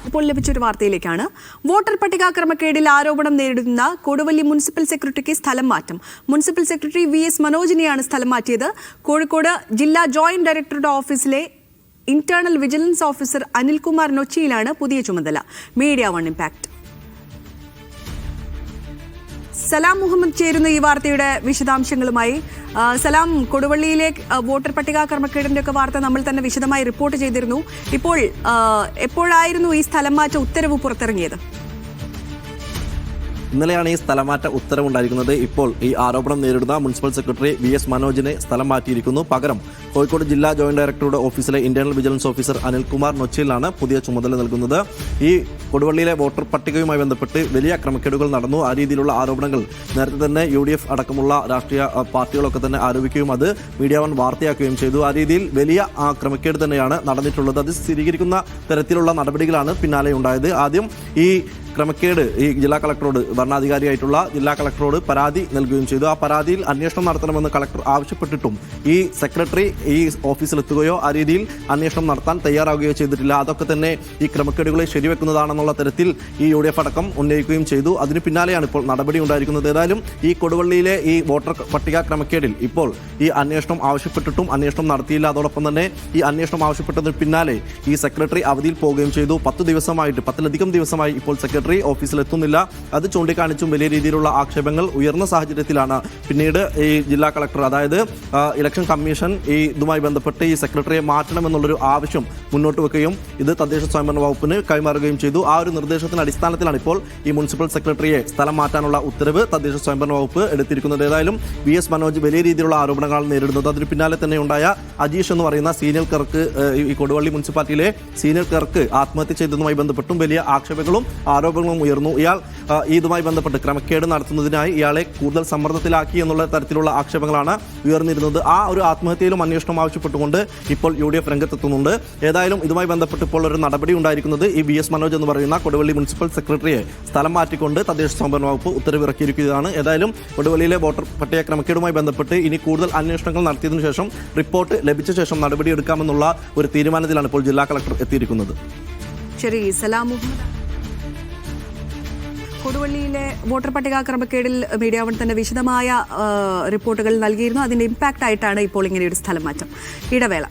ഇപ്പോൾ ലഭിച്ചൊരു വാർത്തയിലേക്കാണ്. വോട്ടർ പട്ടിക ക്രമക്കേടിൽ ആരോപണം നേരിടുന്ന കൊടുവള്ളി മുനിസിപ്പൽ സെക്രട്ടറിക്ക് സ്ഥലം മാറ്റം. മുനിസിപ്പൽ സെക്രട്ടറി VS മനോജിനെയാണ് സ്ഥലം മാറ്റിയത്. കോഴിക്കോട് ജില്ലാ ജോയിന്റ് ഡയറക്ടറുടെ ഓഫീസിലെ ഇന്റേണൽ വിജിലൻസ് ഓഫീസർ അനിൽകുമാർ നൊച്ചിയിലാണ് പുതിയ ചുമതല. Media one impact. Salam Muhammad ചേരുന്ന ഈ വാർത്തയുടെ വിശദാംശങ്ങളുമായി. സലാം, കൊടുവള്ളിയിലെ വോട്ടർ പട്ടിക ക്രമക്കേടിന്റെ ഒക്കെ വാർത്ത നമ്മൾ തന്നെ വിശദമായി റിപ്പോർട്ട് ചെയ്തിരുന്നു. ഇപ്പോൾ എപ്പോഴായിരുന്നു ഈ സ്ഥലം മാറ്റ ഉത്തരവ് പുറത്തിറങ്ങിയത്? ഇന്നലെയാണ് ഈ സ്ഥലമാറ്റ ഉത്തരവുണ്ടായിരിക്കുന്നത്. ഇപ്പോൾ ഈ ആരോപണം നേരിടുന്ന മുനിസിപ്പൽ സെക്രട്ടറി VS മനോജിനെ സ്ഥലം മാറ്റിയിരിക്കുന്നു. പകരം കോഴിക്കോട് ജില്ലാ ജോയിന്റ് ഡയറക്ടറുടെ ഓഫീസിലെ ഇന്റേണൽ വിജിലൻസ് ഓഫീസർ അനിൽകുമാർ നൊച്ചിയിലാണ് പുതിയ ചുമതല നൽകുന്നത്. ഈ കൊടുവള്ളിയിലെ വോട്ടർ പട്ടികയുമായി ബന്ധപ്പെട്ട് വലിയ ക്രമക്കേടുകൾ നടന്നു. ആ രീതിയിലുള്ള ആരോപണങ്ങൾ നേരത്തെ തന്നെ UDF അടക്കമുള്ള രാഷ്ട്രീയ പാർട്ടികളൊക്കെ തന്നെ ആരോപിക്കുകയും അത് മീഡിയ വൺ വാർത്തയാക്കുകയും ചെയ്തു. ആ രീതിയിൽ വലിയ ക്രമക്കേട് തന്നെയാണ് നടന്നിട്ടുള്ളത്. അത് സ്ഥിരീകരിക്കുന്ന തരത്തിലുള്ള നടപടികളാണ് പിന്നാലെ ഉണ്ടായത്. ആദ്യം ഈ ക്രമക്കേട് ഈ ജില്ലാ കളക്ടറോട്, ഭരണാധികാരിയായിട്ടുള്ള ജില്ലാ കളക്ടറോട് പരാതി നൽകുകയും ചെയ്തു. ആ പരാതിയിൽ അന്വേഷണം നടത്തണമെന്ന് കളക്ടർ ആവശ്യപ്പെട്ടിട്ടും ഈ സെക്രട്ടറി ഈ ഓഫീസിലെത്തുകയോ ആ രീതിയിൽ അന്വേഷണം നടത്താൻ തയ്യാറാവുകയോ ചെയ്തിട്ടില്ല. അതൊക്കെ തന്നെ ഈ ക്രമക്കേടുകളെ ശരിവെക്കുന്നതാണെന്നുള്ള തരത്തിൽ ഈ UDF അടക്കം ഉന്നയിക്കുകയും ചെയ്തു. അതിന് പിന്നാലെയാണ് ഇപ്പോൾ നടപടി ഉണ്ടായിരിക്കുന്നത്. ഏതായാലും ഈ കൊടുവള്ളിയിലെ ഈ വോട്ടർ പട്ടിക ക്രമക്കേടിൽ ഇപ്പോൾ ഈ അന്വേഷണം ആവശ്യപ്പെട്ടിട്ടും അന്വേഷണം നടത്തിയില്ല. അതോടൊപ്പം തന്നെ ഈ അന്വേഷണം ആവശ്യപ്പെട്ടതിന് പിന്നാലെ ഈ സെക്രട്ടറി അവധിയിൽ പോവുകയും ചെയ്തു. 10ലധികം ദിവസമായി ഇപ്പോൾ സെക്രട്ടറി ഓഫീസിലെത്തുന്നില്ല. അത് ചൂണ്ടിക്കാണിച്ചും വലിയ രീതിയിലുള്ള ആക്ഷേപങ്ങൾ ഉയർന്ന സാഹചര്യത്തിലാണ് പിന്നീട് ഈ ജില്ലാ കളക്ടർ, അതായത് ഇലക്ഷൻ കമ്മീഷൻ ഇതുമായി ബന്ധപ്പെട്ട് ഈ സെക്രട്ടറിയെ മാറ്റണമെന്നുള്ളൊരു ആവശ്യം മുന്നോട്ട് വെക്കുകയും ഇത് തദ്ദേശ സ്വയംഭരണ വകുപ്പിന് കൈമാറുകയും ചെയ്തു. ആ ഒരു നിർദ്ദേശത്തിന്റെ അടിസ്ഥാനത്തിലാണ് ഇപ്പോൾ ഈ മുനിസിപ്പൽ സെക്രട്ടറിയെ സ്ഥലം മാറ്റാനുള്ള ഉത്തരവ് തദ്ദേശ സ്വയംഭരണ വകുപ്പ് എടുത്തിരിക്കുന്നത്. ഏതായാലും VS മനോജ് വലിയ രീതിയിലുള്ള ആരോപണങ്ങളാണ് നേരിടുന്നത്. അതിന് പിന്നാലെ തന്നെ ഉണ്ടായ അജീഷ് എന്ന് പറയുന്ന സീനിയർ ക്ലർക്ക്, ഈ കൊടുവള്ളി മുനിസിപ്പാലിറ്റിയിലെ സീനിയർ ക്ലർക്ക് ആത്മഹത്യ ചെയ്തതുമായി ബന്ധപ്പെട്ടും വലിയ ആക്ഷേപങ്ങളും ആരോപണങ്ങളും ഉയർന്നു. ഇയാൾ ഇതുമായി ബന്ധപ്പെട്ട് ക്രമക്കേട് നടത്തുന്നതിനായി ഇയാളെ കൂടുതൽ സമ്മർദ്ദത്തിലാക്കി എന്നുള്ള തരത്തിലുള്ള ആക്ഷേപങ്ങളാണ് ഉയർന്നിരുന്നത്. ആ ഒരു ആത്മഹത്യയിലും അന്വേഷണം ആവശ്യപ്പെട്ടുകൊണ്ട് ഇപ്പോൾ UDF രംഗത്തെത്തുന്നുണ്ട്. ഏതായാലും ഇതുമായി ബന്ധപ്പെട്ട് ഇപ്പോൾ ഒരു നടപടി ഉണ്ടായിരിക്കുന്നത് ഈ VS മനോജ് എന്ന് പറയുന്ന കൊടുവള്ളി മുനിസിപ്പൽ സെക്രട്ടറിയെ സ്ഥലം മാറ്റിക്കൊണ്ട് തദ്ദേശ സ്വയംഭരണ വകുപ്പ് ഉത്തരവിറക്കിയിരിക്കുകയാണ്. ഏതായാലും കൊടുവള്ളിയിലെ വോട്ടർ പട്ടിക ക്രമക്കേടുമായി ബന്ധപ്പെട്ട് ഇനി കൂടുതൽ അന്വേഷണങ്ങൾ നടത്തിയതിനു ശേഷം റിപ്പോർട്ട് ലഭിച്ച ശേഷം നടപടിയെടുക്കാമെന്നുള്ള ഒരു തീരുമാനത്തിലാണ് ഇപ്പോൾ ജില്ലാ കളക്ടർ എത്തിയിരിക്കുന്നത്. ശരി, സലാം മുഹമ്മദ്. കൊടുവള്ളിയിലെ വോട്ടർ പട്ടിക ക്രമക്കേടിൽ മീഡിയ വൺ തന്നെ വിശദമായ റിപ്പോർട്ടുകൾ നൽകിയിരുന്നു. അതിന്റെ ഇമ്പാക്റ്റ് ആയിട്ടാണ് ഇപ്പോൾ ഇങ്ങനെയൊരു സ്ഥലം മാറ്റം. ഇടവേള.